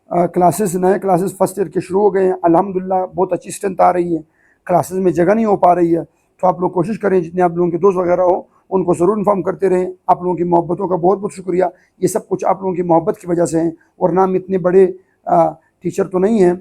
Classes नए classes first year के शुरू हो गए हैं, अल्हम्दुलिल्लाह बहुत अच्छी स्ट्रेंथ आ रही है, क्लासेस में जगह नहीं हो पा रही है। तो आप लोग कोशिश करें, जितने आप लोगों के दोस्त वगैरह हो उनको ज़रूर इन्फॉर्म करते रहें। आप लोगों की मोहब्बतों का बहुत बहुत शुक्रिया, ये सब कुछ आप लोगों की मोहब्बत की वजह से है, वरना हम इतने बड़े टीचर तो नहीं हैं।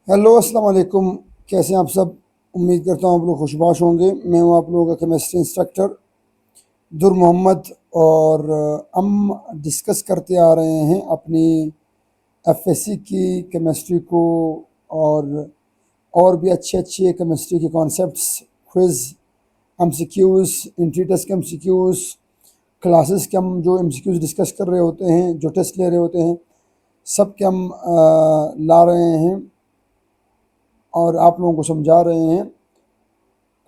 हेलो अस्सलाम वालेकुम, कैसे हैं आप सब? उम्मीद करता हूँ आप लोग खुशबाश होंगे। मैं हूँ आप लोगों का केमिस्ट्री इंस्ट्रक्टर दुर मोहम्मद, और हम डिस्कस करते आ रहे हैं अपनी एफएससी की केमिस्ट्री को, और भी अच्छे अच्छे केमिस्ट्री के concepts, quiz, MCQs, entry test के एमसीक्यूज़, क्लासेस के हम जो एमसीक्यूज़ डिस्कस कर रहे होते हैं, जो टेस्ट ले रहे होते हैं, सब के हम ला रहे हैं और आप लोगों को समझा रहे हैं।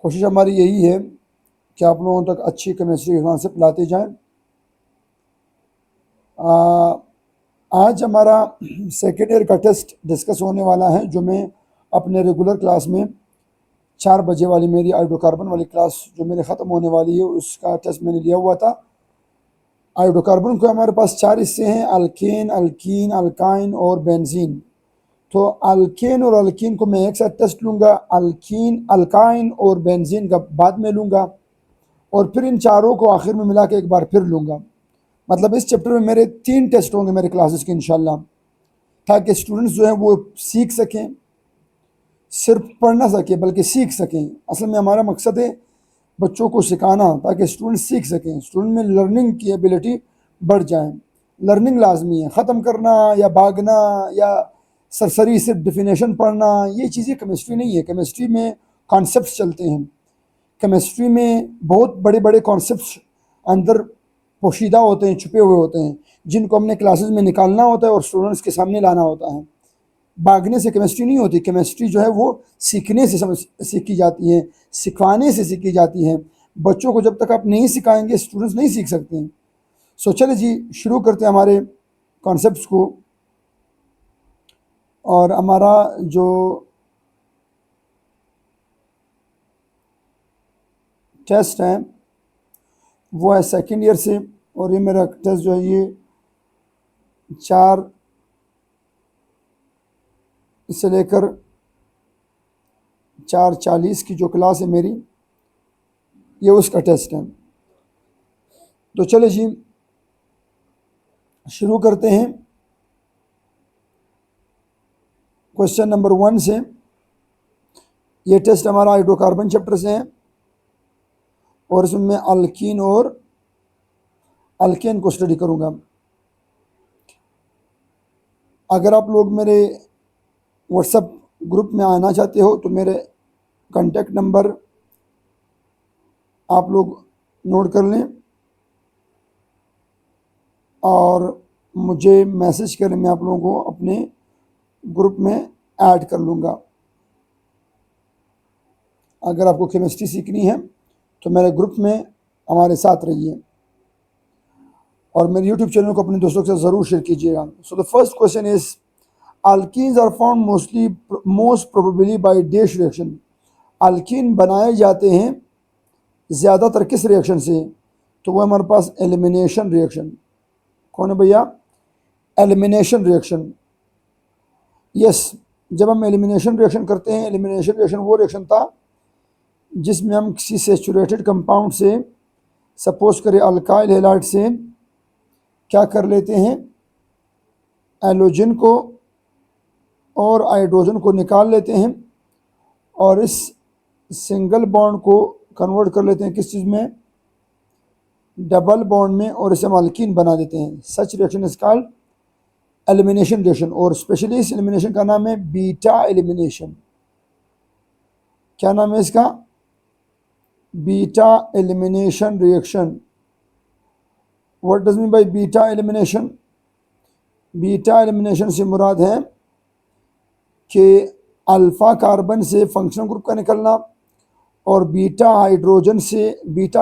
कोशिश हमारी यही है कि आप लोगों तक अच्छी केमिस्ट्री के कॉन्सेप्ट लाते जाएं। आज हमारा सेकेंड ईयर का टेस्ट डिस्कस होने वाला है, जो मैं अपने रेगुलर क्लास में 4 बजे वाली मेरी हाइड्रोकार्बन वाली क्लास जो मेरे ख़त्म होने वाली है, उसका टेस्ट मैंने लिया हुआ था। हाइड्रोकार्बन को हमारे पास 4 हिस्से हैं, अल्केन, अल्कीन, अल्काइन और बेंजीन। तो अल्केन और अल्कीन को मैं एक साथ टेस्ट लूँगा, अल्कीन, अल्काइन और बेंजीन का बाद में लूँगा, और फिर इन चारों को आखिर में मिला के एक बार फिर लूँगा। मतलब इस चैप्टर में मेरे 3 टेस्ट होंगे मेरे क्लासेस के इंशाल्लाह, ताकि स्टूडेंट्स जो हैं वो सीख सकें, सिर्फ पढ़ ना सकें बल्कि सीख सकें। असल में हमारा मकसद है बच्चों को सिखाना, ताकि स्टूडेंट सीख सकें, स्टूडेंट में लर्निंग की एबिलिटी बढ़ जाए। लर्निंग लाजमी है, ख़त्म करना या भागना या सरसरी सिर्फ डिफिनेशन पढ़ना ये चीज़ें केमिस्ट्री नहीं है। केमिस्ट्री में कॉन्सेप्ट्स चलते हैं, केमिस्ट्री में बहुत बड़े बड़े कॉन्सेप्ट्स अंदर पोशीदा होते हैं, छुपे हुए होते हैं, जिनको हमने क्लासेस में निकालना होता है और स्टूडेंट्स के सामने लाना होता है। भागने से केमिस्ट्री नहीं होती। केमिस्ट्री जो है वो सीखने से सीखी जाती है, सिखाने से सीखी जाती है। बच्चों को जब तक आप नहीं सिखाएंगे स्टूडेंट्स नहीं सीख सकते हैं। चले जी शुरू करते हैं हमारे कॉन्सेप्ट्स को। और हमारा जो टेस्ट है वो है सेकेंड ईयर से, और ये मेरा टेस्ट जो है ये 4 से लेकर 4:40 की जो क्लास है मेरी, ये उसका टेस्ट है। तो चले जी शुरू करते हैं क्वेश्चन नंबर 1 से। ये टेस्ट हमारा हाइड्रोकार्बन चैप्टर से है, और इसमें मैं अल्कीन और अल्केन को स्टडी करूँगा। अगर आप लोग मेरे व्हाट्सएप ग्रुप में आना चाहते हो तो मेरे कांटेक्ट नंबर आप लोग नोट कर लें और मुझे मैसेज करें, मैं आप लोगों को अपने ग्रुप में ऐड कर लूँगा। अगर आपको केमिस्ट्री सीखनी है तो मेरे ग्रुप में हमारे साथ रहिए, और मेरे यूट्यूब चैनल को अपने दोस्तों के साथ ज़रूर शेयर कीजिएगा। So the first question is, alkynes are found most probably by dash reaction. Alkyne बनाए जाते हैं ज़्यादातर किस रिएक्शन से? तो वो हमारे पास एलिमिनेशन रिएक्शन। कौन है भैया? Elimination reaction. यस, जब हम एलिमिनेशन रिएक्शन करते हैं, एलिमिनेशन रिएक्शन वो रिएक्शन था जिसमें हम किसी सैचुरेटेड कंपाउंड से, सपोज करें अल्काइल हैलाइड से, क्या कर लेते हैं, एलोजन को और हाइड्रोजन को निकाल लेते हैं, और इस सिंगल बॉन्ड को कन्वर्ट कर लेते हैं किस चीज़ में, डबल बॉन्ड में, और इसे हम अल्कीन बना देते हैं। Such reaction is called elimination reaction, और स्पेशली इस एलिमिनेशन का नाम है बीटा एलिमिनेशन। क्या नाम है इसका? Beta elimination reaction. What does mean by beta elimination? Beta elimination से मुराद है कि अल्फ़ा कार्बन से फंक्शनल ग्रुप का निकलना और बीटा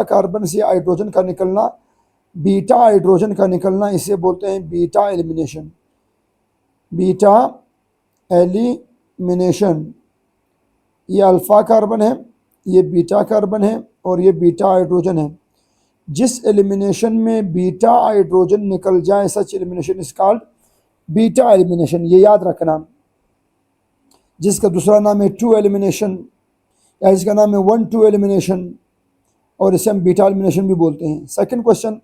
कार्बन से हाइड्रोजन का निकलना, बीटा हाइड्रोजन का निकलना, इसे बोलते हैं बीटा एलिमिनेशन। बीटा एलिमिनेशन, ये अल्फ़ा कार्बन है, ये बीटा कार्बन है और ये बीटा हाइड्रोजन है। जिस एलिमिनेशन में बीटा हाइड्रोजन निकल जाए, such elimination is called beta elimination. ये याद रखना। जिसका दूसरा नाम है टू एलिमिनेशन, या इसका नाम है 1-2 एलिमिनेशन, और इसे हम बीटा एलिमिनेशन भी बोलते हैं। Second question,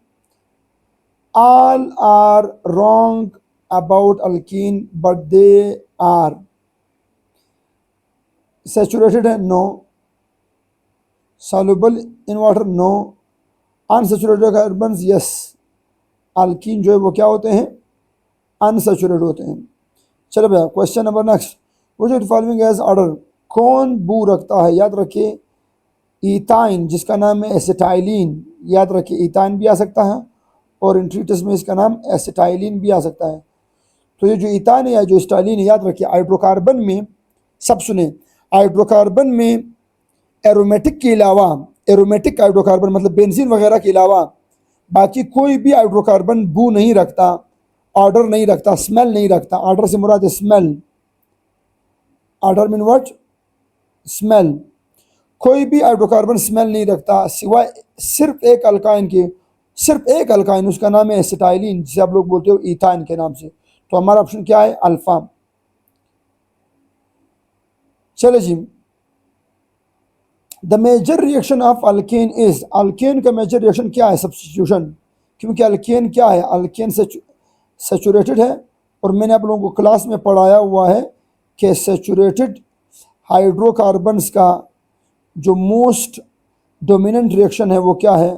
all are wrong about alkene but they are saturated है, no. Soluble in water, no. Unsaturated carbons, yes. Alkene जो है वो क्या होते हैं? अनसैचुरेटेड होते हैं। चलो भैया क्वेश्चन नंबर नेक्स्ट, वो फॉलोइंग एज ऑर्डर, कौन बू रखता है? याद रखिए ईथाइन, जिसका नाम है एसिटाइलिन, याद रखिए ईथाइन भी आ सकता है और इंट्रीटस में इसका नाम एसिटाइलिन भी आ सकता है। तो ये जो ईथाइन है या जो एसिटाइलिन है, याद रखिए हाइड्रोकार्बन में, सब सुने, हाइड्रोकार्बन में एरोमेटिक के अलावा, एरोमेटिक हाइड्रोकार्बन मतलब बेंजीन वगैरह के अलावा बाकी कोई भी हाइड्रोकार्बन बू नहीं रखता, ऑर्डर नहीं रखता, स्मेल नहीं रखता। ऑर्डर से मुराद है smell. Order mean what? Smell. कोई भी हाइड्रोकार्बन स्मेल नहीं रखता सिवाय सिर्फ एक अल्काइन के, सिर्फ एक अल्काइन, उसका नाम है एसिटाइलिन, जिसे आप लोग बोलते हो ईथाइन के नाम से। तो हमारा ऑप्शन क्या है? अल्फा। चलो जी, the major reaction of alkane is, alkane का मेजर रिएक्शन क्या है? सब्स्टिट्यूशन। क्योंकि अल्केन क्या है? अल्केन सैचुरेटेड है, और मैंने आप लोगों को क्लास में पढ़ाया हुआ है कि सैचुरेटेड हाइड्रोकार्बन्स का जो मोस्ट डोमिनेंट रिएक्शन है वो क्या है?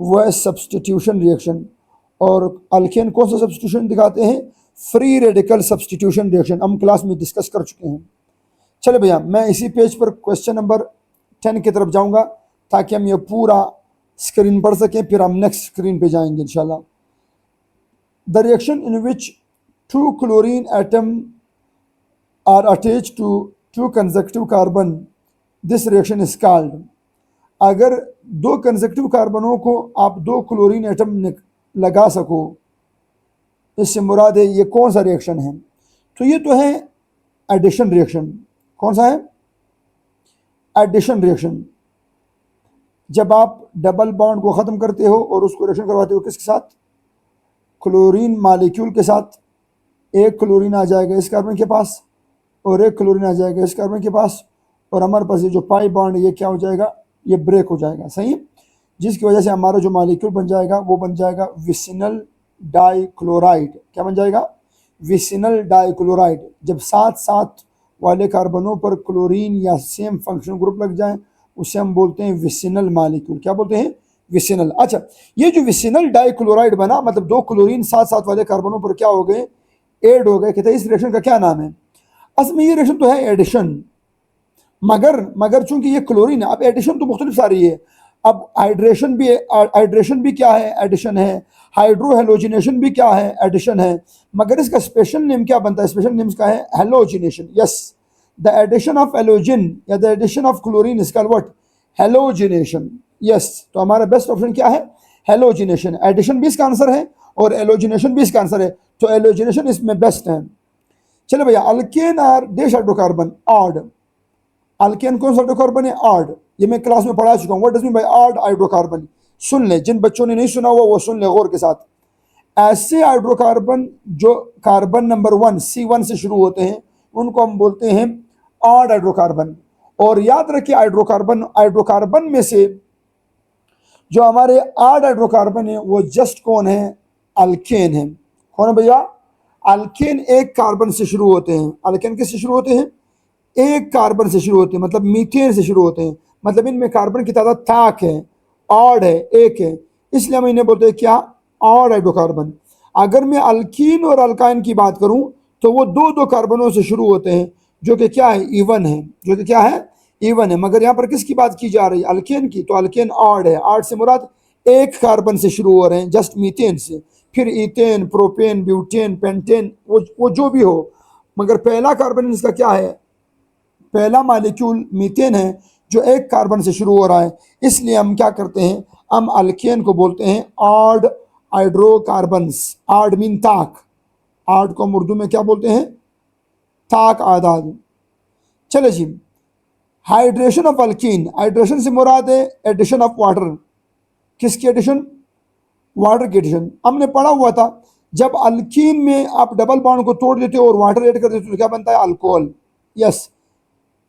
वो है सब्स्टिट्यूशन रिएक्शन। और अल्केन कौन सा सब्स्टिट्यूशन दिखाते हैं? Free radical substitution reaction. हम क्लास में डिस्कस कर चुके हैं। चलो भैया, मैं इसी पेज पर क्वेश्चन नंबर 10 की तरफ जाऊंगा ताकि हम ये पूरा स्क्रीन पढ़ सकें, फिर हम नेक्स्ट स्क्रीन पे जाएंगे इंशाल्लाह। The reaction in which 2 chlorine atom are attached to 2 consecutive carbon, this reaction is called. अगर 2 कंसेक्यूटिव कार्बनों को आप 2 क्लोरीन एटम लगा सको, इससे मुराद है ये कौन सा रिएक्शन है? तो ये तो है एडिशन रिएक्शन। कौन सा है? Addition reaction. जब आप डबल बॉन्ड को ख़त्म करते हो और उसको रिएक्शन करवाते हो किसके साथ? क्लोरीन मालिक्यूल के साथ। एक क्लोरीन आ जाएगा इस कार्बन के पास और एक क्लोरीन आ जाएगा इस कार्बन के पास, और हमारे पास ये जो पाई बॉन्ड है ये क्या हो जाएगा? ये ब्रेक हो जाएगा, सही। जिसकी वजह से हमारा जो मालिक्यूल बन जाएगा वो बन जाएगा विसिनल डाइक्लोराइड। क्या बन जाएगा? Vicinal dichloride. जब साथ साथ वाले कार्बनों पर क्लोरीन या सेम फंक्शनल ग्रुप लग जाएं, उसे हम बोलते हैं विसिनल मालिक्यूल। क्या बोलते हैं? विसिनल। अच्छा, ये जो विसिनल डाइक्लोराइड बना, मतलब 2 क्लोरीन साथ साथ वाले कार्बनों पर क्या हो गए? एड हो गए। कहते हैं इस रिएक्शन का क्या नाम है? असल में ये रिएक्शन तो है एडिशन, मगर चूंकि ये क्लोरीन है, अब एडिशन तो मुख्तलिफ सारी है। अब हाइड्रेशन भी क्या है? एडिशन है। हाइड्रोहेलोजिनेशन भी क्या है? एडिशन है। मगर इसका स्पेशल नेम क्या बनता है? स्पेशल नेम इसका है halogenation. Yes, the addition of halogen या the addition of chlorine is called what? Halogenation. Yes, तो हमारा बेस्ट ऑप्शन क्या है? हेलोजिनेशन। एडिशन भी इसका आंसर है और एलोजिनेशन भी इसका आंसर है, तो एलोजिनेशन इसमें बेस्ट है। चलो भैया, alkane are dash hydrocarbon, odd. Alkane कौन सा हाइड्रोकार्बन है? ऑड। ये मैं क्लास में पढ़ा चुका हूँ। What does mean by odd hydrocarbon? सुन ले, जिन बच्चों ने नहीं सुना हुआ वो सुन ले गौर के साथ। ऐसे हाइड्रोकार्बन जो कार्बन नंबर 1 C1 से शुरू होते हैं उनको हम बोलते हैं ऑड हाइड्रोकार्बन। और याद रखिए हाइड्रोकार्बन में से जो हमारे ऑड हाइड्रोकार्बन है वो जस्ट कौन है? अल्केन है। कौन है भैया? अल्केन एक कार्बन से शुरू होते हैं। अल्केन किससे शुरू होते हैं? एक कार्बन से शुरू होते हैं, मतलब मीथेन से शुरू होते हैं। मतलब इनमें कार्बन की तादाद ताक है, ऑड है, एक है, इसलिए हम इन्हें बोलते हैं क्या, ऑड हाइड्रोकार्बन। अगर मैं अल्कीन और अल्काइन की बात करूं तो वो दो दो कार्बनों से शुरू होते हैं, जो कि क्या है, इवन है, जो कि क्या है, इवन है। मगर यहाँ पर किसकी बात की जा रही है, अल्केन की, तो अल्केन ऑड है। ऑड से मुराद एक कार्बन से शुरू हो रहे हैं, जस्ट मीथेन से, फिर इथेन, प्रोपेन, ब्यूटेन, पेंटेन, वो जो भी हो, मगर पहला कार्बन इसका क्या है, पहला मालिक्यूल मीथेन है जो एक कार्बन से शुरू हो रहा है। इसलिए हम क्या करते हैं, हम अल्केन को बोलते हैं ऑड हाइड्रोकार्बन्स। ऑड मीन ताक, ऑड को हम उर्दू में क्या बोलते हैं, ताक आदाद। चले जी, हाइड्रेशन ऑफ अल्कीन, हाइड्रेशन से मुराद है एडिशन ऑफ वाटर। किसकी एडिशन, वाटर की एडिशन। हमने पढ़ा हुआ था जब अल्कीन में आप डबल बॉन्ड को तोड़ देते हो और वाटर ऐड कर देते हो तो क्या बनता है, alcohol. Yes,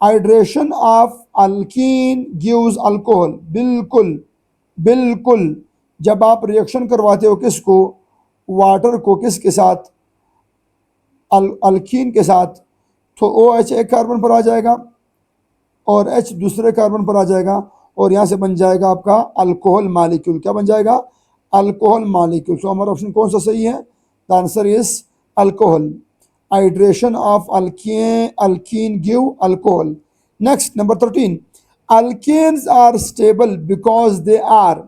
hydration of alkyne gives alcohol. बिल्कुल बिल्कुल, जब आप रिएक्शन करवाते हो किसको, वाटर को, किसके साथ, अल्कीन के साथ, तो OH एक कार्बन पर आ जाएगा और H दूसरे कार्बन पर आ जाएगा और यहाँ से बन जाएगा आपका अल्कोहल मालिक्यूल। क्या बन जाएगा, अल्कोहल मालिक्यूल। तो हमारा ऑप्शन कौन सा सही है, the answer is alcohol. Hydration of alkene give alcohol. Next number 13, alkanes are stable because they are,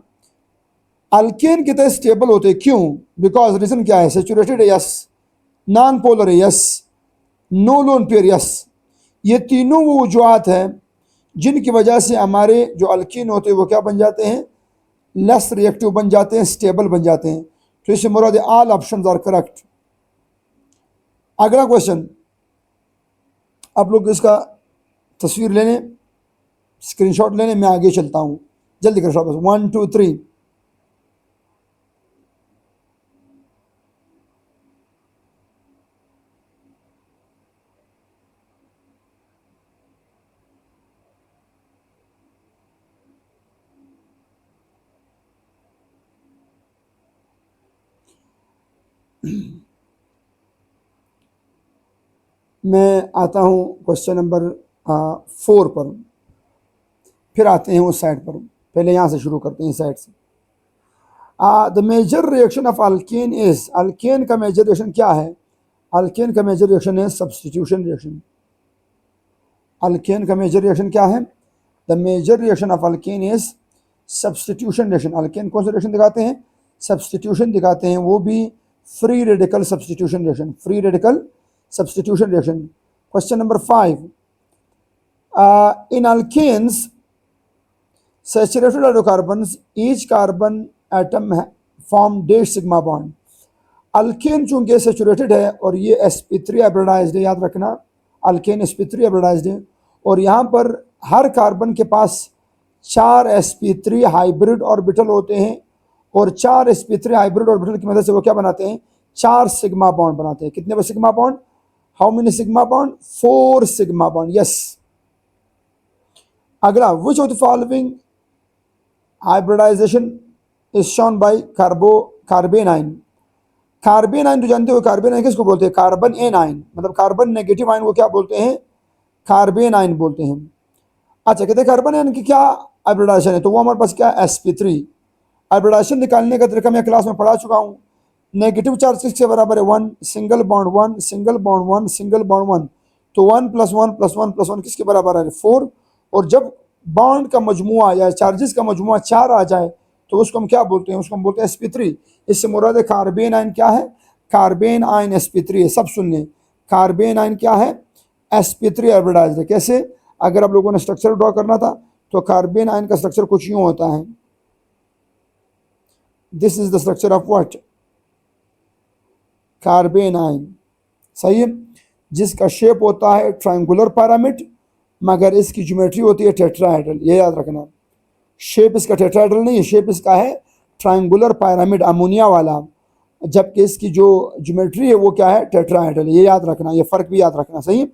alkane कितने स्टेबल होते हैं, क्यों, बिकॉज, रीजन क्या है, सेचुरेटेड है, यस, नॉन पोलर है, yes, no lone pair, yes. ये तीनों वो वजूहत हैं जिनकी वजह से हमारे जो अल्कीन होते हैं वो क्या बन जाते हैं, लेस रिएक्टिव बन जाते हैं, स्टेबल बन जाते हैं। तो इससे मुराद ऑल ऑप्शंस आर करेक्ट। अगला क्वेश्चन, आप लोग इसका तस्वीर लेने, स्क्रीनशॉट लेने, मैं आगे चलता हूँ, जल्दी करो बस, 1 2 3। मैं आता हूँ क्वेश्चन नंबर 4 पर, फिर आते हैं उस साइड पर, पहले यहाँ से शुरू करते हैं, इस साइड से। The major reaction of alkane is, alkane का मेजर रिएक्शन क्या है, अल्केन का मेजर रिएक्शन है सब्स्टिट्यूशन रिएक्शन। अल्केन का मेजर रिएक्शन क्या है, the major reaction of alkane is substitution reaction. Alkane कौन सा रिएक्शन दिखाते हैं, सब्स्टिट्यूशन दिखाते हैं, वो भी free radical substitution reaction, free radical substitution reaction. Question number 5, in alkanes saturated hydrocarbons each carbon atom form dash sigma bond। Alkane चूंकि saturated है और ये sp3 हाइब्रिडाइज्ड है, याद रखना, अल्केन sp3 हाइब्रिडाइज्ड है, और यहाँ पर हर कार्बन के पास 4 sp3 हाइब्रिड ऑर्बिटल होते हैं, और 4 sp3 हाइब्रिड ऑर्बिटल की मदद से वो क्या बनाते हैं, 4 सिग्मा बॉन्ड बनाते हैं। कितने sigma bond, how many sigma bond, 4 sigma bond, yes. अगला, which of the following hybridization is shown by carbanion. Carbanion तो जानते हो, कार्बेनाइन किसको बोलते हैं, कार्बन एनाइन, मतलब कार्बन नेगेटिव आयन को क्या बोलते हैं, कार्बेनाइन बोलते हैं। अच्छा, कहते हैं कार्बन आयन की क्या हाइब्रिडाइजेशन है, तो वो हमारे पास क्या, sp3। हाइब्रिडाइजेशन निकालने का तरीका मैं क्लास में पढ़ा चुका हूँ। नेगेटिव चार्ज किसके बराबर है, 1, single bond 1, single bond 1, single bond 1, तो 1 + 1 + 1 + 1 किसके बराबर है, 4। और जब बॉन्ड का मजमुआ या चार्जेस का मजमुआ 4 आ जाए तो उसको हम क्या बोलते हैं, उसको हम बोलते हैं sp3। इससे मुराद है कार्बेन आयन क्या है, कार्बेन आयन sp3 है। सब सुन लें, कार्बेन आयन क्या है, sp3 हाइब्रिडाइज्ड है। कैसे, अगर आप लोगों ने स्ट्रक्चर ड्रॉ करना था तो कार्बेन आयन का स्ट्रक्चर कुछ यूं होता है, this is the structure of what, carbene ion, सही है, जिसका शेप होता है ट्रायंगुलर पिरामिड, मगर इसकी ज्योमेट्री होती है टेट्राहेड्रल। ये याद रखना, शेप इसका टेट्राहेड्रल नहीं है, शेप इसका है ट्रायंगुलर पिरामिड, अमोनिया वाला, जबकि इसकी जो ज्योमेट्री है वो क्या है, टेट्राहेड्रल। ये याद रखना, ये फर्क भी याद रखना, सही है।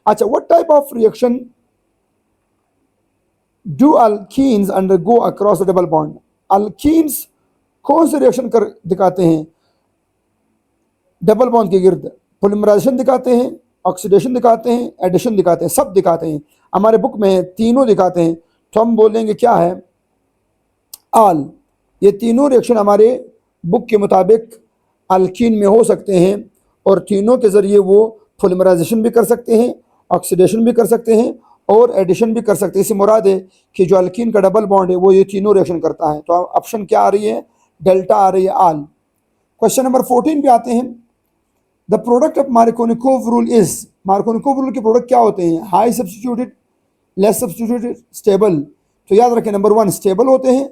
अच्छा, what type of reaction do alkenes undergo across the double bond. Alkenes कौन से रिएक्शन कर दिखाते हैं डबल बॉन्ड के गिर्द, पोलिमराइजेशन दिखाते हैं, ऑक्सीडेशन दिखाते हैं, एडिशन दिखाते हैं, सब दिखाते हैं, हमारे बुक में तीनों दिखाते हैं। तो हम बोलेंगे क्या है, आल। ये तीनों रिएक्शन हमारे बुक के मुताबिक अल्कीन में हो सकते हैं और तीनों के ज़रिए वो पॉलीमराइजेशन भी कर सकते हैं, ऑक्सीडेशन भी कर सकते हैं और एडिशन भी कर सकते हैं। इससे मुराद है कि जो अल्कीन का डबल बॉन्ड है वो ये तीनों रिएक्शन करता है। तो ऑप्शन क्या आ रही है, डेल्टा आ रही है, आल। क्वेश्चन नंबर 14 पे आते हैं। The product of Markovnikov rule is, Markovnikov rule के प्रोडक्ट क्या होते हैं, high substituted, less substituted, stable. तो याद रखें नंबर 1 स्टेबल होते हैं,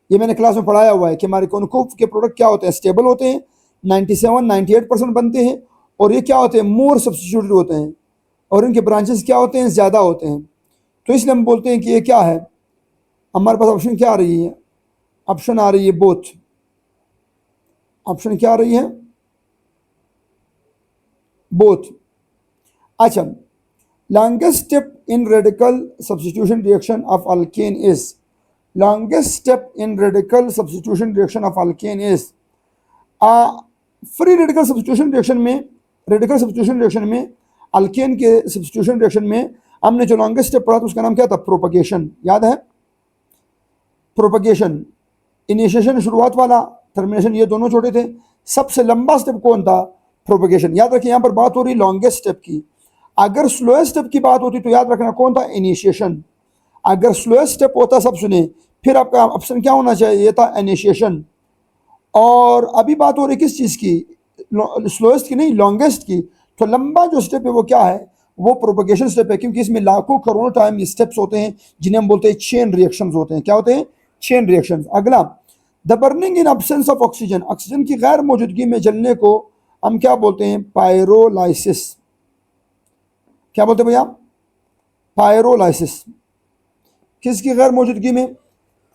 ये मैंने क्लास में पढ़ाया हुआ है कि मार्कोनिकोव के प्रोडक्ट क्या होते हैं, स्टेबल होते हैं, 97-98% बनते हैं। और ये क्या होते हैं, मोर सब्स्टिट्यूटेड होते हैं और इनके ब्रांचेस क्या होते हैं, ज़्यादा होते हैं। तो इसलिए हम बोलते हैं कि ये क्या है, हमारे पास ऑप्शन क्या आ रही है, ऑप्शन आ रही है बोथ। ऑप्शन क्या आ रही है, बोथ। अच्छा, longest step in radical substitution reaction of alkane is, longest step in radical substitution reaction of alkane is, free radical substitution reaction में, रेडिकल सब्स्टिट्यूशन रिएक्शन में, अल्केन के सब्स्टिट्यूशन रिएक्शन में हमने जो लॉन्गेस्ट स्टेप पढ़ा था उसका नाम क्या था, प्रोपगेशन। याद है, प्रोपगेशन, इनिशिएशन शुरुआत वाला, टर्मिनेशन ये दोनों छोटे थे। सबसे लंबा स्टेप कौन था, प्रोपगेशन। याद रखिए यहाँ पर बात हो रही लॉन्गेस्ट स्टेप की। अगर स्लोएस्ट स्टेप की बात होती तो याद रखना कौन था, इनिशिएशन। अगर स्लोएस्ट स्टेप होता, सब सुने, फिर आपका ऑप्शन क्या होना चाहिए, ये था इनिशिएशन। और अभी बात हो रही किस चीज़ की, स्लोएस्ट की नहीं, लॉन्गेस्ट की। तो लंबा जो स्टेप है वो क्या है, वो प्रोपगेशन स्टेप है, क्योंकि इसमें लाखों करोड़ों टाइम स्टेप्स होते हैं जिन्हें हम बोलते हैं चेन रिएक्शंस होते हैं। क्या होते हैं, चेन रिएक्शंस। अगला, the burning in absence of oxygen, oxygen की गैर मौजूदगी में जलने को हम क्या बोलते हैं, पायरोलाइसिस। क्या बोलते हैं भैया, पायरोलाइसिस। किसकी गैर मौजूदगी में,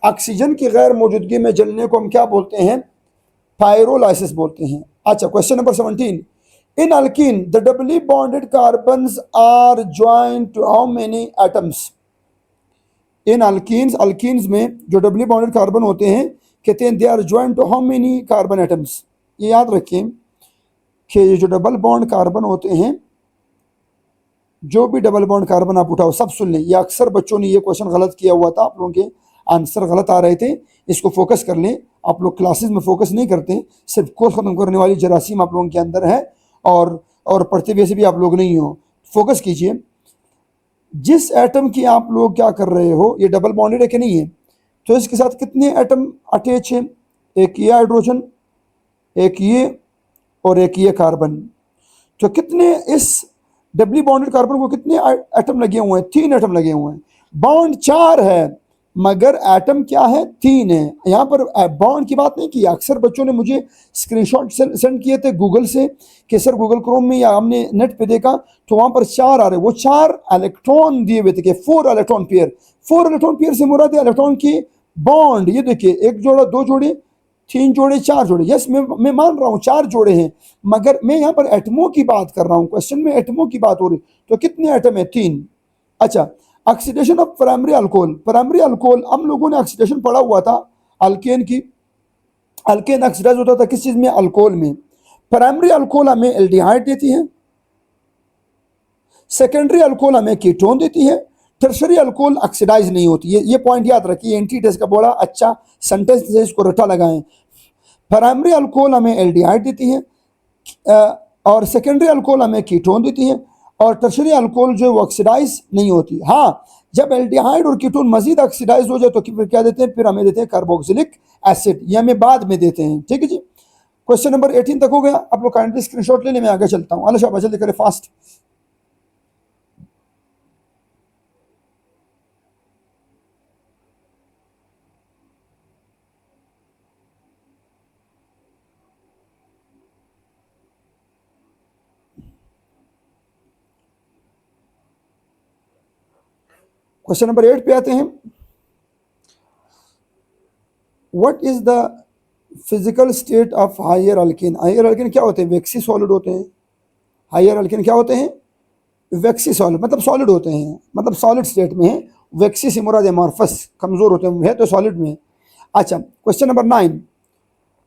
ऑक्सीजन की गैर मौजूदगी में जलने को हम क्या बोलते हैं, पायरोलाइसिस बोलते हैं। अच्छा, question number 17, in alkene the doubly bonded carbons are joint to how many atoms. In alkynes, alkynes में जो डबली बॉन्डेड कार्बन होते हैं कहते हैं they are joint to how many carbon atoms. ये याद रखें कि ये जो डबल बॉन्ड कार्बन होते हैं, जो भी डबल बॉन्ड कार्बन आप उठाओ सब सुन लें। ये अक्सर बच्चों ने ये क्वेश्चन गलत किया हुआ था, आप लोगों के आंसर गलत आ रहे थे, इसको फोकस कर लें। आप लोग क्लासेस में फोकस नहीं करते, सिर्फ कोर्स खत्म करने वाली जरासीम आप लोगों के अंदर है और पढ़ते वैसे भी आप लोग नहीं हो। फोकस कीजिए, जिस एटम की आप लोग क्या कर रहे हो, ये डबल बॉन्डेड है कि नहीं है, तो इसके साथ कितने एटम अटैच हैं, एक ये हाइड्रोजन, एक ये और एक ये कार्बन। तो कितने इस डबली बॉन्डेड कार्बन को कितने एटम लगे हुए हैं, 3 एटम लगे हुए हैं। बॉन्ड 4 है मगर एटम क्या है, 3 है। यहाँ पर बॉन्ड की बात नहीं की। अक्सर बच्चों ने मुझे स्क्रीनशॉट सेंड किए थे गूगल से कि सर गूगल क्रोम में या हमने नेट पे देखा तो वहाँ पर 4 आ रहे, वो 4 इलेक्ट्रॉन दिए हुए थे कि 4 इलेक्ट्रॉन पेयर। 4 इलेक्ट्रॉन पेयर से मुराद है इलेक्ट्रॉन की बॉन्ड। ये देखिए, 1 जोड़ा, 2 जोड़े, 3 जोड़े, 4 जोड़े। यस, मैं मान रहा हूँ 4 जोड़े हैं, मगर मैं यहाँ पर एटमों की बात कर रहा हूँ। क्वेश्चन में एटमों की बात हो रही, तो कितने एटम है, 3। अच्छा, oxidation of primary alcohol. Primary alcohol हम लोगों ने ऑक्सीडेशन पढ़ा हुआ था अल्केन की। अल्केन ऑक्सीडाइज होता था किस चीज में, अल्कोहल में। प्राइमरी अल्कोहल हमें एल्डिहाइड देती है, सेकेंडरी अल्कोहल हमें कीटोन देती है, टर्शरी अल्कोहल ऑक्सीडाइज नहीं होती है। ये पॉइंट याद रखिए, एंटी टेस्ट का बड़ा अच्छा सेंटेंस है, इसको रट्टा लगाएं। प्राइमरी अल्कोहल हमें एल्डिहाइड देती है और सेकेंडरी अल्कोहल हमें कीटोन देती है, और टर्शरी अल्कोहल जो है वो ऑक्सीडाइज नहीं होती। हाँ, जब एल्डिहाइड और कीटोन मजीद ऑक्सीडाइज हो जाए तो फिर क्या देते हैं, फिर हमें देते हैं कार्बोक्सिलिक एसिड। ये हमें बाद में देते हैं। ठीक है जी, क्वेश्चन नंबर 18 तक हो गया। आप लोग काइंडली स्क्रीनशॉट ले लें, मैं आगे चलता हूँ। अल्लाह शाबाश, जल्दी करें, फास्ट। क्वेश्चन नंबर 8 पे आते हैं। What is the physical state of higher alkane. Higher alkane क्या होते हैं, वैक्सी सॉलिड होते हैं। हायर अल्केन क्या होते हैं, वैक्सी सॉलिड, मतलब सॉलिड होते हैं, मतलब सॉलिड स्टेट में है। वैक्सी से मुराद एमॉर्फस, कमजोर होते हैं, है तो सॉलिड में। अच्छा, question number 9,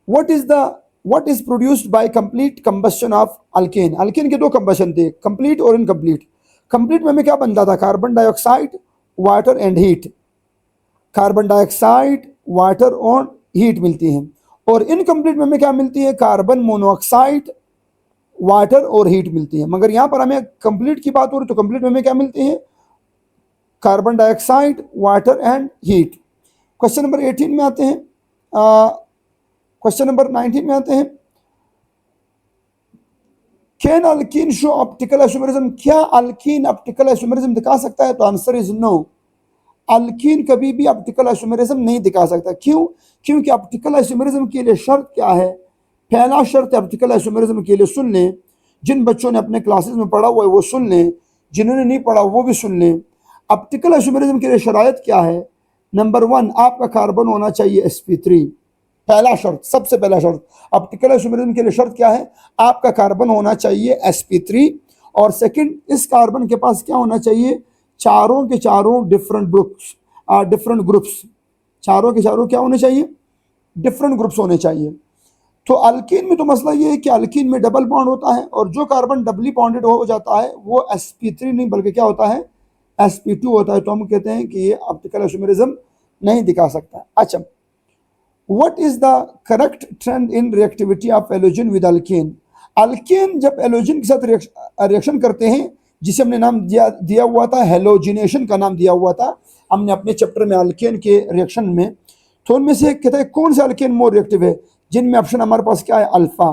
what is produced by complete combustion of alkane. Alkane के 2 कंबस्शन थे, कंप्लीट और इनकम्प्लीट। कंप्लीट में हमें क्या बनता था, carbon dioxide, water and heat. Carbon dioxide, water और हीट मिलती है। और इनकम्प्लीट में हमें क्या मिलती है? कार्बन मोनोऑक्साइड, वाटर और हीट मिलती है। मगर यहाँ पर हमें कंप्लीट की बात हो रही तो कंप्लीट में हमें क्या मिलती है? Carbon dioxide, water and heat. Question number 18 में आते हैं, क्वेश्चन नंबर 19 में आते हैं, can alkyne show optical isomerism? क्या अल्कीन ऑप्टिकल आइसोमेरिज्म दिखा सकता है? तो आंसर इज नो। अल्कीन कभी भी ऑप्टिकल आइसोमेरिज्म नहीं दिखा सकता। क्यों? क्योंकि ऑप्टिकल आइसोमेरिज्म के लिए शर्त क्या है? पहला शर्त ऑप्टिकल आइसोमेरिज्म के लिए, सुन लें, जिन बच्चों ने अपने क्लासेस में पढ़ा हुआ है वो सुन लें, जिन्होंने नहीं पढ़ा वो भी सुन लें। ऑप्टिकल आइसोमेरिज्म के लिए शरायत क्या है? नंबर 1, आपका कार्बन होना चाहिए sp3। पहला शर्त, सबसे पहला शर्त ऑप्टिकल आइसोमेरिज्म के लिए शर्त क्या है? आपका कार्बन होना चाहिए sp3। और सेकंड, इस कार्बन के पास क्या होना चाहिए? चारों के चारों डिफरेंट ग्रुप्स, चारों के चारों क्या होने चाहिए? डिफरेंट ग्रुप्स होने चाहिए। तो अल्कीन में तो मसला ये है कि अल्कीन में डबल बॉन्ड होता है, और जो कार्बन डबली बॉन्डेड हो जाता है वो sp3 नहीं बल्कि क्या होता है? sp2 होता है। तो हम कहते हैं कि ये ऑप्टिकल आइसोमेरिज्म नहीं दिखा सकता। अच्छा, what is the correct trend in reactivity of halogen with alkene? Alkene जब एलोजिन के साथ रिएक्शन करते हैं, जिसे हमने नाम दिया हुआ था हेलोजिनेशन का नाम दिया हुआ था हमने अपने चैप्टर में अल्कीन के रिएक्शन में, तो उनमें से कहता है कौन सा अल्कीन मोर रिएक्टिव है? जिनमें ऑप्शन हमारे पास क्या है? Alpha.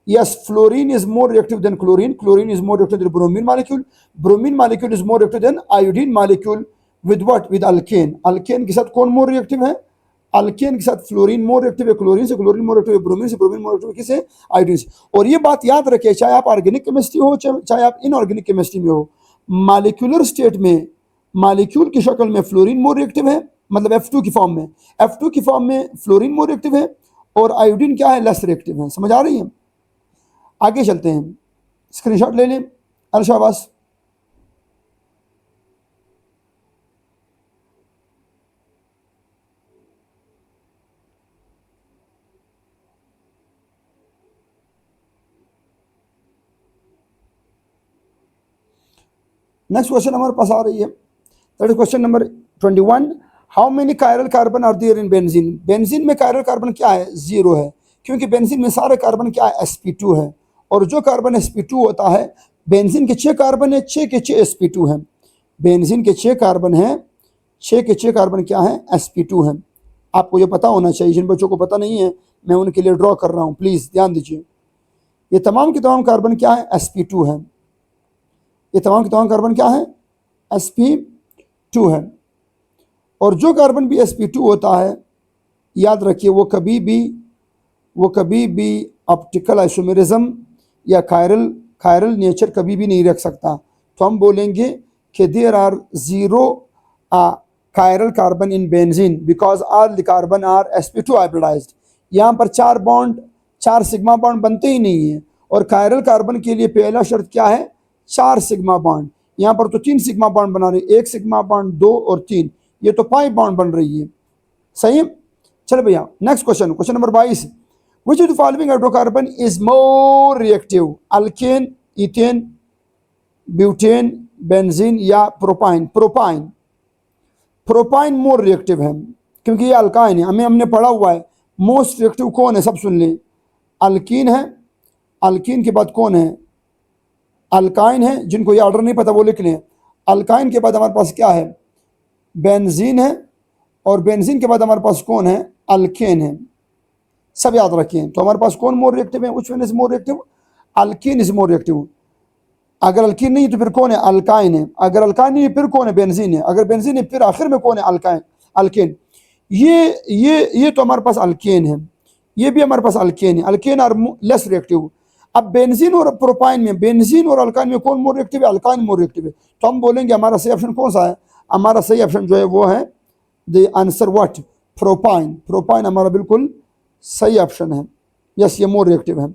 Yes, fluorine is more reactive than chlorine, chlorine is more reactive than bromine molecule, bromine molecule is more reactive than iodine molecule. With what? With alkane. Alkane के साथ कौन more reactive है? Alkane के साथ fluorine मोर reactive है, chlorine से chlorine मोर reactive है, bromine से ब्रोमीन मोर रिएक्टिव है, किसे? आयोडीन से। और ये बात याद रखिए, चाहे आप ऑर्गेनिक केमिस्ट्री हो चाहे आप इनऑर्गेनिक केमिस्ट्री में हो, मॉलिक्यूलर स्टेट में मॉलिक्यूल की शक्ल में फ्लोरीन मोर रिएक्टिव है, मतलब F2 की फॉर्म में, F2 की फॉर्म में फ्लोरीन मोर रिएक्टिव है, और आयोडीन क्या है? लेस रिएक्टिव है। समझ आ रही है? आगे चलते हैं, स्क्रीनशॉट ले लें। अलशाबाश। नेक्स्ट क्वेश्चन हमारे पास आ रही है, that is question number 21। How many chiral carbon are there in benzene? Benzene में कायरल कार्बन क्या है? 0 है, क्योंकि बेंजीन में सारे कार्बन क्या है? sp2 है। और जो कार्बन sp2 होता है, बेंजीन के 6 कार्बन है, 6 के 6 sp2 है। बेंजीन के 6 कार्बन है, 6 के 6 कार्बन क्या है? sp2 है। आपको ये पता होना चाहिए, जिन बच्चों को पता नहीं है मैं उनके लिए ड्रॉ कर रहा हूँ, प्लीज़ ध्यान दीजिए। ये तमाम के तमाम कार्बन क्या है? sp2 है। ये तमाम के तमाम कार्बन क्या है? sp2 है। और जो कार्बन भी sp2 होता है, याद रखिए, वो कभी भी ऑप्टिकल आइसोमेरिज्म या कायरल नेचर कभी भी नहीं रख सकता। तो हम बोलेंगे कि there are 0 chiral carbon in benzene because all the carbon are sp2 hybridized. यहाँ पर 4 बॉन्ड, 4 सिग्मा बॉन्ड बनते ही नहीं है। और कायरल कार्बन के लिए पहला शर्त क्या है? 4 सिग्मा बॉन्ड। यहाँ पर तो 3 सिग्मा बॉन्ड बना रहे, 1 सिग्मा बॉन्ड, 2 और 3, ये तो 5 बॉन्ड बन रही है। सही है? चलो भैया, next question, question number 22। Which of the following hydrocarbon is more reactive? Alkane, ethane, butane, benzene या प्रोपाइन? प्रोपाइन मोर रिएक्टिव है, क्योंकि ये अल्काइन है। हमने पढ़ा हुआ है मोस्ट रिएक्टिव कौन है, सब सुन लें। अल्कीन है, अल्कीन के बाद कौन है? अल्काइन है। जिनको ये ऑर्डर नहीं पता वो लिख लें। अल्काइन के बाद हमारे पास क्या है? बेंजीन है, और बेंजीन के बाद हमारे पास कौन है? अल्केन है। सब याद रखें। तो हमारे पास कौन मोर रिएक्टिव है? Which one is more reactive? Alkene is more reactive. अगर अल्कीन नहीं तो फिर कौन है? अल्काइन है। अगर अल्काइन नहीं फिर कौन है? बेंजीन है। अगर बेंजीन है फिर आखिर में कौन है? अल्केन। ये तो हमारे पास अल्केन है, ये भी हमारे पास अल्केन है। Alkane are less reactive. अब बेंजीन और प्रोपाइन में, बेंजीन और अल्काइन में कौन मोर रिएक्टिव है? अल्काइन मोर रिएक्टिव है। तो हम बोलेंगे हमारा सही ऑप्शन कौन सा है? हमारा सही ऑप्शन जो है वो है the answer what? Propyne. Propyne हमारा बिल्कुल सही ऑप्शन है। यस, ये मोर रिएक्टिव है।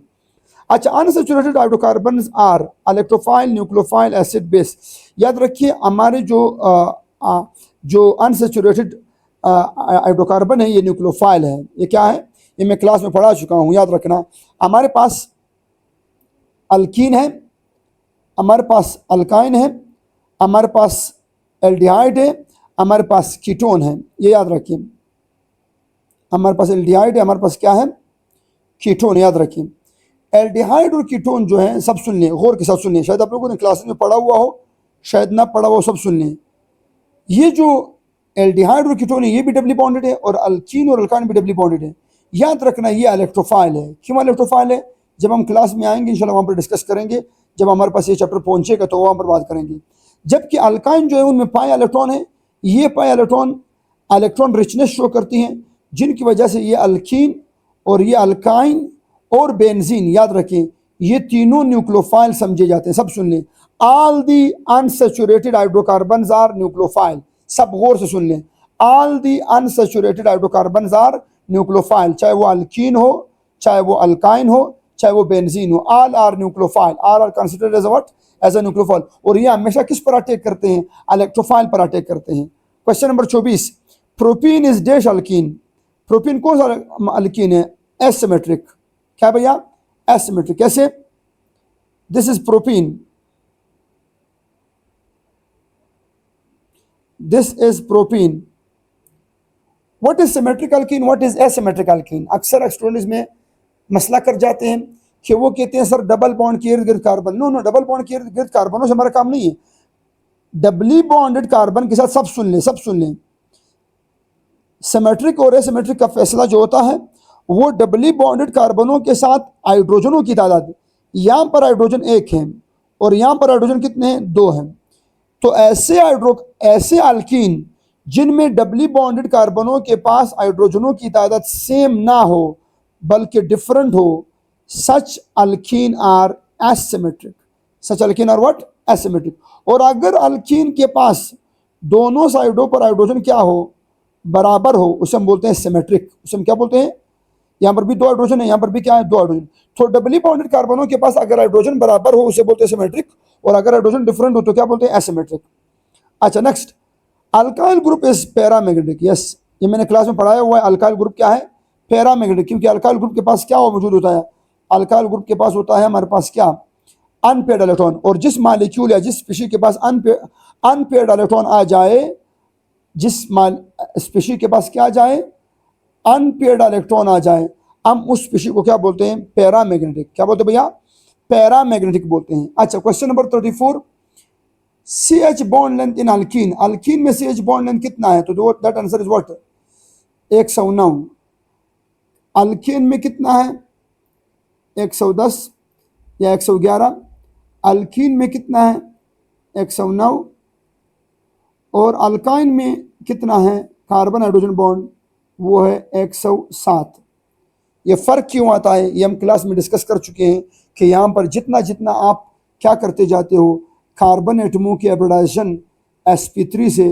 अच्छा, unsaturated hydrocarbons are electrophile, nucleophile, acid base. याद रखिए, हमारे जो अनसैचुरेटेड हाइड्रोकार्बन है ये न्यूक्लियोफाइल है। ये क्या है? ये मैं क्लास में पढ़ा चुका हूँ, याद रखना। हमारे पास अल्कीन है, हमारे पास अल्काइन है, हमारे पास एल्डिहाइड है, हमारे पास कीटोन है, ये याद रखिए। हमारे पास एल्डिहाइड है, हमारे पास क्या है, कीटोन, याद रखिए। एल्डिहाइड और कीटोन जो है, सब सुन लें, गौर के साथ सुन लें, शायद आप लोगों ने क्लास में पढ़ा हुआ हो, शायद ना पढ़ा हुआ हो, सब सुन लें। ये जो एल्डिहाइड और कीटोन है, ये भी डबली बॉन्डेड है, और अल्कीन और अल्काइन भी डबली बॉन्डेड है। याद रखना ये इलेक्ट्रोफाइल है। क्यों इलेक्ट्रोफाइल है, जब हम क्लास में आएंगे इंशाल्लाह वहाँ पर डिस्कस करेंगे, जब हमारे पास ये चैप्टर पहुँचेगा तो वहाँ पर बात करेंगे। जबकि अल्काइन जो है उनमें पाई इलेक्ट्रॉन है, ये पाई इलेक्ट्रॉन रिचनेस शो करती हैं, जिनकी वजह से ये अल्कीन और ये अल्काइन और बेंजीन, याद रखें, ये तीनों न्यूक्लियोफाइल समझे जाते हैं। सब सुन लें, all the unsaturated hydrocarbons are nucleophile. सब गौर से सुन लें, all the unsaturated hydrocarbons are nucleophile, चाहे वो अल्कीन हो, चाहे वो अल्काइन हो, चाहे वो बेंजीन हो, all are nucleophile, all are considered as what, as a nucleophile. और ये हमेशा किस पर अटैक करते हैं, इलेक्ट्रोफाइल पर अटैक करते हैं। Question number 24, propene is dash alkyne. Propene कौन सा अल्कीन है, एसिमेट्रिक। क्या भैया, एसिमेट्रिक। कैसे, this is propene, this is propene. What is symmetric alkyne, what is asymmetric alkyne. अक्सर स्टूडेंट्स में मसला कर जाते हैं कि वो कहते हैं सर डबल बॉन्ड के इर्द गिर्द carbon. No no, double bond के इर्द गिर्द कार्बनों से हमारा काम नहीं है। डबली बॉन्डेड कार्बन के साथ, सब सुन लें, सब सुन लें, सिमेट्रिक और एसिमेट्रिक का फैसला जो होता है वो डबली बॉन्डेड कार्बनों के साथ हाइड्रोजनों की तादाद। यहाँ पर हाइड्रोजन एक है और यहाँ पर हाइड्रोजन कितने हैं, दो हैं। तो ऐसे अल्कीन जिनमें डबली बॉन्डेड कार्बनों के पास हाइड्रोजनों की तादाद सेम ना हो बल्कि डिफरेंट हो, such alkene are asymmetric. Such alkene are what, asymmetric. और अगर अल्कीन के पास दोनों साइडों पर हाइड्रोजन क्या हो, बराबर हो, उसे हम बोलते हैं सिमेट्रिक। उसे हम क्या बोलते हैं, यहाँ पर भी दो हाइड्रोजन है, यहाँ पर भी क्या है, दो हाइड्रोजन। तो डबली बॉन्डेड कार्बनों के पास अगर हाइड्रोजन बराबर हो उसे बोलते हैं सिमेट्रिक, और अगर हाइड्रोजन डिफरेंट हो तो क्या बोलते हैं, एसिमेट्रिक। अच्छा, next, alkyl group is paramagnetic. Yes, ये मैंने क्लास में पढ़ाया हुआ है। अल्काइल ग्रुप क्या है, पैरामैग्नेटिक। क्योंकि अल्काइल ग्रुप के पास क्या मौजूद होता है, अल्काइल ग्रुप के पास होता है हमारे पास क्या, अनपेयर्ड इलेक्ट्रॉन। और जिस मालिक्यूल या जिस स्पीशीज के पास अनपेयर्ड इलेक्ट्रॉन आ जाए, जिस स्पीशीज के पास क्या आ जाए, अनपेयर्ड इलेक्ट्रॉन आ जाए, हम उस स्पीशीज को क्या बोलते हैं, पैरामैग्नेटिक। क्या बोलते हैं भैया, पैरामैग्नेटिक बोलते हैं। अच्छा, question number 34, C H bond length in alkene. Alkene में सी एच बॉन्ड लेंथ कितना है, तो that answer is what, 109। Alkene में कितना है, 110 या 111। अल्कीन में कितना है, 109। और अल्काइन में कितना है, कार्बन हाइड्रोजन बॉन्ड, वो है 107। ये फ़र्क क्यों आता है, ये हम क्लास में डिस्कस कर चुके हैं कि यहाँ पर जितना जितना आप क्या करते जाते हो, कार्बन एटमों की हाइब्रिडाइजेशन sp3 से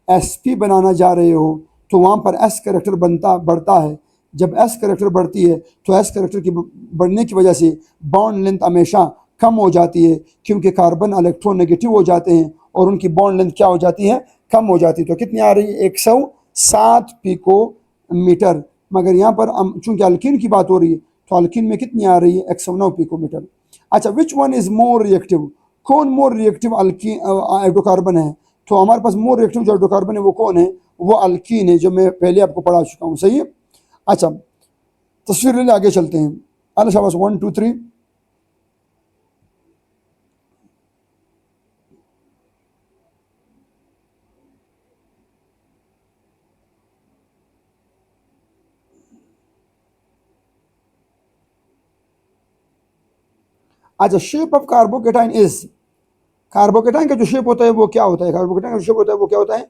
sp बनाना जा रहे हो, तो वहाँ पर s करेक्टर बढ़ता है। जब s करेक्टर बढ़ती है तो s करेक्टर की बढ़ने की वजह से बॉन्ड लेंथ हमेशा कम हो जाती है, क्योंकि कार्बन इलेक्ट्रॉन नेगेटिव हो जाते हैं और उनकी बॉन्ड लेंथ क्या हो जाती है, कम हो जाती है। तो कितनी आ रही है, 107 पिको मीटर। मगर यहाँ पर हम चूंकि अल्कीन की बात हो रही है तो अल्कीन में कितनी आ रही है, 109 पिको मीटर। अच्छा, which one is more reactive, कौन मोर रिएक्टिव अल्कीन हाइड्रोकार्बन है। तो हमारे पास मोर रिएक्टिव जो हाइड्रोकार्बन है वो कौन है, वो अल्कीन है, जो मैं पहले आपको पढ़ा चुका हूँ। सही है। अच्छा, तस्वीर लेने आगे चलते हैं। अल्लाह शाबाश, 1 2 3। अच्छा, shape of carbocation is, carbocation का जो शेप होता है वो क्या होता है, कार्बोकेटाइन का जो शेप होता है वो क्या होता है,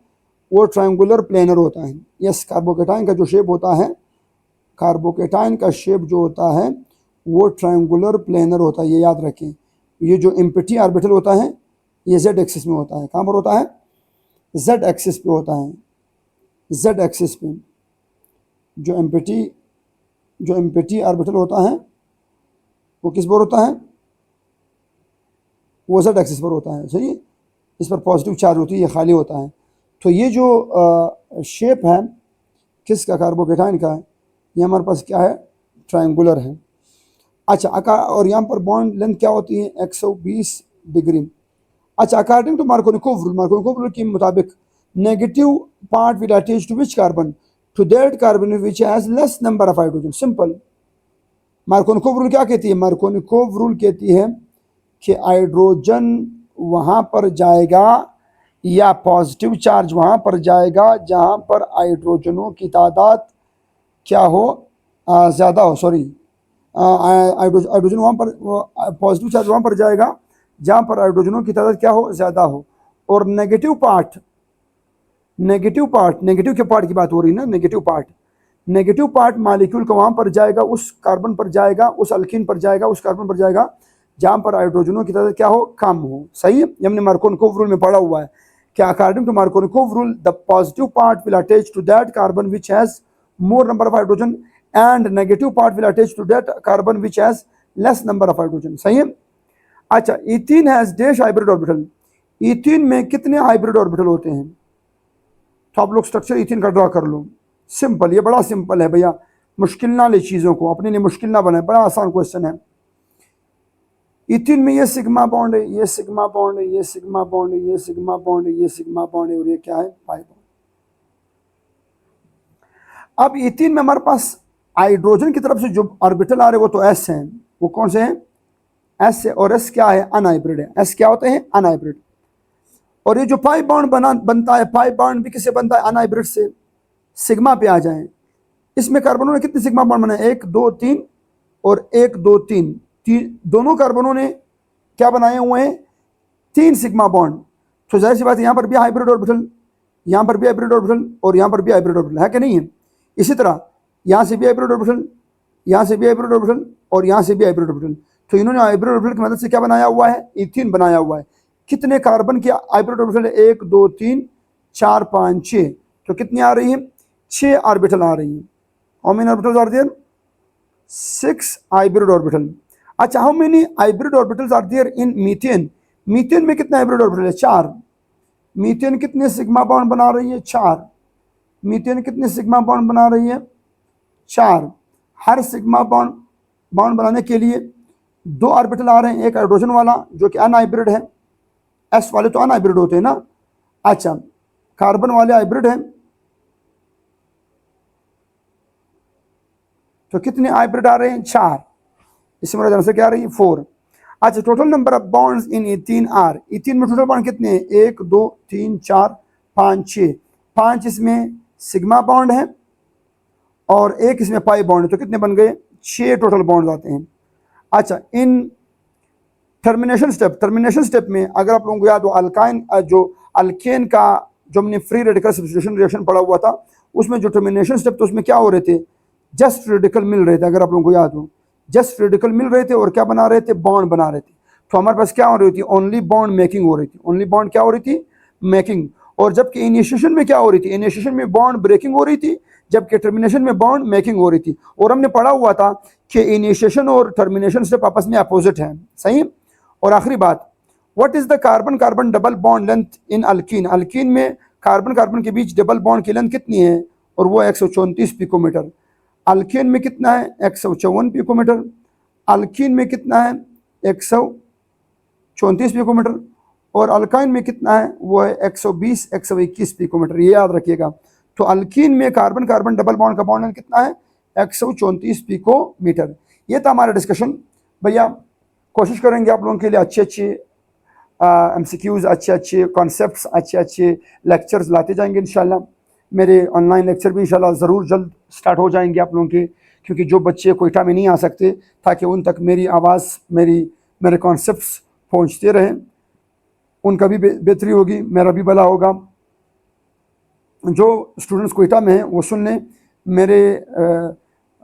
वो ट्रायंगुलर प्लेनर होता है। यस, कार्बोकेटाइन का जो शेप होता है, कार्बोकेटाइन का शेप जो होता है वो ट्रायंगुलर प्लेनर होता है, ये याद रखें। ये जो एम्प्टी ऑर्बिटल होता है ये जेड एक्सिस में होता है। कहाँ पर होता है, जेड एक्सिस पे होता है, जेड एक्सिस पे। जो एम्प्टी ऑर्बिटल होता है वो किस पर होता है, वो जेड एक्सिस पर होता है। सही है, इस पर पॉजिटिव चार्ज होती है, ये खाली होता है। तो ये जो शेप है किसका, कार्बोकेटाइन का, ये हमारे पास क्या है, ट्रायंगुलर है। अच्छा, और यहाँ पर बॉन्ड लेंथ क्या होती है, 120 डिग्री। अच्छा, अकॉर्डिंग टू मार्कोनिकोव रूल के मुताबिक negative part will attach to which carbon, to that carbon which has less number of hydrogen. Simple. Markovnikov rule क्या कहती है? मार्कोनिकोव रूल कहती है कि हाइड्रोजन वहाँ पर जाएगा या पॉजिटिव चार्ज वहाँ पर जाएगा जहाँ पर हाइड्रोजनों की तादाद क्या हो, ज़्यादा हो। सॉरी, हाइड्रोजन वहाँ पर, पॉजिटिव चार्ज वहाँ पर जाएगा जहाँ पर हाइड्रोजनों की तादाद क्या हो, ज़्यादा हो। और नेगेटिव के पार्ट की बात हो रही है ना, नेगेटिव पार्ट मालिक्यूल का वहाँ पर जाएगा, उस कार्बन पर जाएगा, उस अल्कीन पर जाएगा, उस कार्बन पर जाएगा जहाँ पर हाइड्रोजनों की तादाद क्या हो, कम हो। सही है, ये हमने मार्कोनिकोव रूल में पढ़ा हुआ है कि according to Markovnikov rule the positive part will attach to that carbon which has more number of hydrogen and negative part will attach to that carbon which has less number of hydrogen. सही है। अच्छा, ethene has dash hybrid orbital. Ethene में कितने hybrid orbital होते हैं? तो आप लोग स्ट्रक्चर इथीन का ड्रा कर लो। सिंपल, ये बड़ा सिंपल है भैया, मुश्किल ना ले चीज़ों को, अपने लिए मुश्किल ना बनाए, बड़ा आसान क्वेश्चन है। इथीन में ये सिग्मा बॉन्ड है, ये सिग्मा बॉन्ड है, ये सिग्मा बॉन्ड है, ये सिग्मा बॉन्ड है, ये सिग्मा बॉन्ड है, और ये क्या है, पाई बॉन्ड। अब इथीन में हमारे पास हाइड्रोजन की तरफ से जो ऑर्बिटल आ रहे वो तो एस हैं। वो कौन से हैं? एस है। और एस क्या है? अनहाइब्रिड है। एस क्या होते हैं? अनहाइब्रिड। और ये जो पाई बॉन्ड बनता है, पाई बॉन्ड भी किससे बनता है? अनहाइब्रिड से। सिग्मा पे आ जाएं, इसमें कार्बनों ने कितने सिग्मा बॉन्ड बनाए? 1 2 3 और 1 2 3, दोनों कार्बनों ने क्या बनाए हुए हैं? 3 सिग्मा बॉन्ड। तो जाहिर सी बात है यहाँ पर भी हाइब्रिड ऑर्बिटल, यहाँ पर भी हाइब्रिड ऑर्बिटल, और यहाँ पर भी हाइब्रिड ऑर्बिटल है कि नहीं है? इसी तरह यहाँ से भी हाइब्रिड ऑर्बिटल, यहाँ से भी हाइब्रिड ऑर्बिटल, और यहाँ से भी हाइब्रिड ऑर्बिटल। तो इन्होंने हाइब्रिड ऑर्बिटल की मदद से क्या बनाया हुआ है? इथीन बनाया हुआ है। कितने कार्बन की हाइब्रिड ऑर्बिटल है? 1 2 3 4 5 6। तो कितनी आ रही है? 6 ऑर्बिटल आ रही है। How many orbitals are there? 6 hybrid orbital. अच्छा, how many hybrid orbitals are there in methane? Methane में कितने हाइब्रिड ऑर्बिटल है? 4। मीथेन कितने सिग्मा बॉन्ड बना रही है? 4। मीथेन कितने सिग्मा बॉन्ड बना रही है? 4। हर सिग्मा बॉन्ड बनाने के लिए 2 ऑर्बिटल आ रहे हैं, एक हाइड्रोजन वाला जो कि अनहाइब्रिड है, एस वाले तो अनहाइब्रिड होते हैं ना। अच्छा, कार्बन वाले हाइब्रिड हैं, तो कितने हाइब्रिड आ रहे हैं? 4। इससे मेरा आंसर क्या आ रही है? 4। अच्छा, total number of bonds in ethene are. Ethene में टोटल बॉन्ड कितने हैं? 1 2 3 4 5 6। 5 इसमें सिग्मा बॉन्ड है और 1 इसमें पाई बॉन्ड है, तो कितने बन गए? 6 टोटल बॉन्ड आते हैं। अच्छा, इन टर्मिनेशन स्टेप में अगर आप लोगों को याद हो, अल्काइन जो अल्केन का जो हमने फ्री रेडिकल सब्स्टिट्यूशन रिएक्शन पढ़ा हुआ था, उसमें जो टर्मिनेशन स्टेप तो उसमें क्या हो रहे थे? जस्ट रेडिकल मिल रहे थे। अगर आप लोगों को याद हो, जस्ट रेडिकल मिल रहे थे और क्या बना रहे थे? बॉन्ड बना रहे थे। तो हमारे पास क्या हो रही थी? ओनली बॉन्ड मेकिंग हो रही थी। ओनली बॉन्ड क्या हो रही थी? मेकिंग। और जबकि इनिशिएशन में क्या हो रही थी? इनिशिएशन में बॉन्ड ब्रेकिंग हो रही थी, जबकि टर्मिनेशन में बॉन्ड मेकिंग हो रही थी। और हमने पढ़ा हुआ था कि इनिशिएशन और टर्मिनेशन स्टेप आपस में अपोजिट हैं। सही। और आखिरी बात, what is the carbon carbon double bond length in alkene? Alkene में कार्बन कार्बन के बीच डबल बॉन्ड की लेंथ कितनी है? और वो 134 पिकोमीटर। अल्कीन में कितना है? 154 पिकोमीटर। अल्कीन में कितना है? 134 पिकोमीटर। और अल्काइन में कितना है? वो है 120 121 पिकोमीटर। ये याद रखिएगा। तो अल्कीन में कार्बन कार्बन डबल बॉन्ड का बॉन्ड लेंथ कितना है? 134 पिकोमीटर। ये था हमारा डिस्कशन भैया। कोशिश करेंगे आप लोगों के लिए अच्छे अच्छे MCQs, अच्छे अच्छे कॉन्सेप्ट्स, अच्छे अच्छे लेक्चर्स लाते जाएंगे इंशाल्लाह। मेरे ऑनलाइन लेक्चर भी इंशाल्लाह ज़रूर जल्द स्टार्ट हो जाएंगे आप लोगों के, क्योंकि जो बच्चे कोयटा में नहीं आ सकते, ताकि उन तक मेरी आवाज़, मेरे कॉन्सेप्ट्स पहुंचते रहें, उनका भी बेहतरी होगी, मेरा भी भला होगा। जो स्टूडेंट्स कोयटा में हैं वो सुन लें, मेरे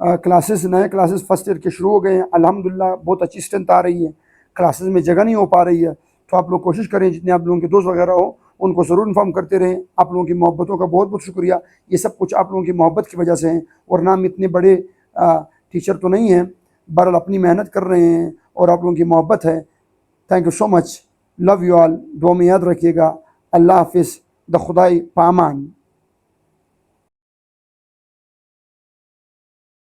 क्लासेस, नए क्लासेस फर्स्ट ईयर के शुरू हो गए हैं अल्हम्दुलिल्लाह। बहुत अच्छी स्ट्रेंथ आ रही है, क्लासेस में जगह नहीं हो पा रही है। तो आप लोग कोशिश करें, जितने आप लोगों के दोस्त वगैरह हो उनको ज़रूर इन्फॉर्म करते रहें। आप लोगों की मोहब्बतों का बहुत बहुत शुक्रिया। ये सब कुछ आप लोगों की मोहब्बत की वजह से है, और ना हम इतने बड़े टीचर तो नहीं हैं, बहरहाल अपनी मेहनत कर रहे हैं और आप लोगों की मोहब्बत है। Thank you so much. Love you all. दुआ में याद रखिएगा। अल्लाह हाफिज़। द खुदाई पामान।